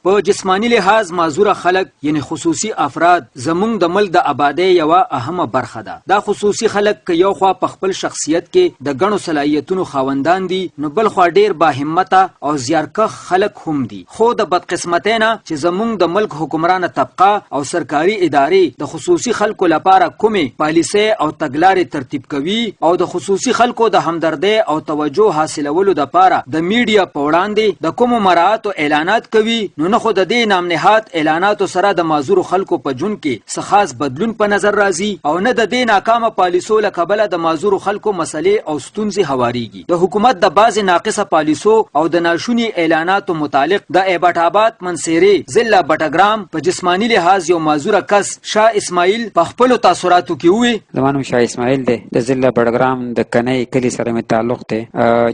په جسمانی لحاظ معذور خلک یعنی خصوصي افراد زمونږ د ملک د آبادی یو اهمه برخه ده. دا خصوصي خلک که یو خوا په خپل شخصیت کې د غنو صلاحیتونو خاوندان دي، نو بل خوا ډیر با همته او زیارکښ خلک هم دي. خو د بدقسمتۍ نه چې زمونږ د ملک حکمرانه طبقه او سرکاري ادارې د خصوصي خلکو لپاره کومې پالیسۍ او تګلارې ترتیب کوي او د خصوصي خلکو د همدردۍ او توجه حاصلولو لپاره د میډیا په وړاندې د کومو مراعاتو اعلانات کوي، نو نه خو د دې نام نهاد اعلاناتو سره د معذور خلکو په ژوند کې څه خاص بدلون په نظر راځي او نه د دې ناکامه پالیسو له کبله د معذور خلکو مسلې او ستونزې هواریږي. د حکومت د بعضې ناقصه پالیسو او د ناشوني اعلاناتو متعلق د ایبټ آباد منصیرې ضلع بټګرام په جسمانی لحاظ یو معذور کس شاه اسماعیل په خپلو تاثراتو کې وویل: زما نوم شاه اسماعیل دی، د ضلع بټګرام د کنۍ کلي سره مې تعلق دی.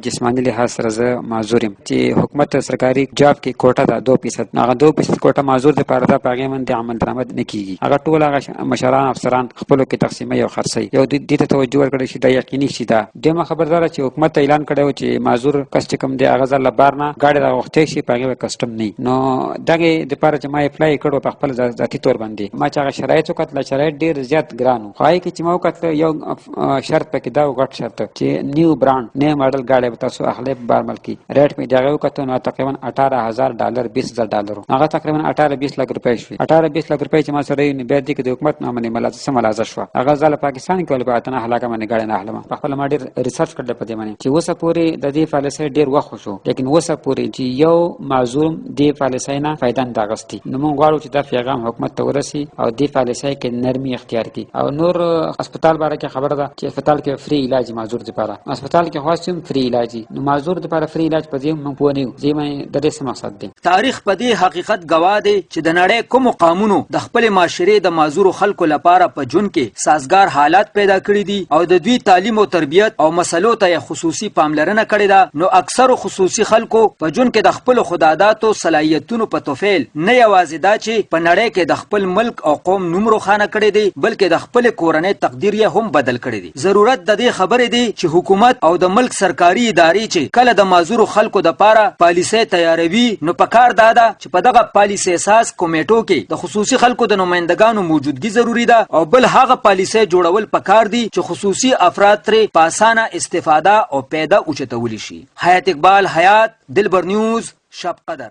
جسمانی لحاظ سره زه معذور یم چې حکومت سرکاري جاب کې کوټه ده 2%، هغه 2% کوټه معذور د پاره ده، په هغې باندې عمل درآمد نه کیږي. هغه ټول هغه مشران افسران خپلو کې تقسیموي او خرڅوي. یو دې ته توجه ورکړی شي دا یقیني شي. دا دویمه خبرداره چې حکومت اعلان کړی و چې معذور کس چې کوم دی هغه ځل له بار نه ګاډي راغوښتی شي، په هغې به کسټم نه وي. نو دغې دپاره چې ما اپلای کړو په خپل ذاتي طور باندې، ما چې هغه شرایط وکتله، شرایط ډېر زیات ګران و. خو هغې کې چې ما وکتله یو شرط پکې دا و، غټ شرط، چې نیو برانډ نوی ماډل ګاډی به تاسو اخلی په بار ملک کې. ریټ مې د هغې وکتل نو تقریبا $18,000 $20,000 هغه تقریبا 18-20 لک روپۍ شوې. 18-20 لک روپۍ چې ما سره یې بیا دې کې د حکومت نه باندې څه ملازه شوه. هغه زه له پاکستان کې ولې په اتنه هلاکه باندې ګاډی نه اخلم. په خپله ما ډېر ریسرچ کړی په دې باندې چې اوسه پورې د دې پالیسۍ ډېر وخت وشو، لیکن اوسه پورې چې یو معذور دې پالیسۍ نه فایده نه ده اخیستې. نو موږ غواړو چې دا پیغام حکومت ته ورسي او دې پالیسۍ کې نرمي اختیار کړي. او نور هسپتال باره کې خبره ده چې هسپتال کې فري علاج معذور دپاره، هسپتال کې خاص هم فري علاج نو معذور دپاره فري علاج په دې موږ پوه نه یو. دې د دې څه مقصد دی؟ تاریخ په دې حقیقت گواه دی چې د نړۍ کومو قومونو د خپل معاشرې د معذور خلکو لپاره په ژوند کې سازگار حالات پیدا کړي دي او د دوی تعلیم او تربیت او مسلو ته خصوصي پاملرنه کړې ده. نو اکثر خصوصي خلکو په ژوند کې د خپل خداداتو صلاحیتونو په توفیل نه یوازې دا چې په نړۍ کې د خپل ملک او قوم نوم روښانه کړی دی، بلکې د خپل کورنۍ تقدیر یې هم بدل کړی دی. ضرورت د دې خبرې دی چې حکومت او د ملک سرکاري ادارې چې کله د معذور خلکو لپاره پالیسۍ تیاروي، نو پکار دا ده چې په دغه پالیسۍ اساس کمیټو کې د خصوصي خلکو د نمائندګانو موجودګي ضروری ده، او بل هغه پالیسۍ جوړول پکار دي چې خصوصي افراد ترې په اسانه استفاده او پیدا اوچتولی شي. حیات اقبال، حیات، دلبر نیوز، شب قدر.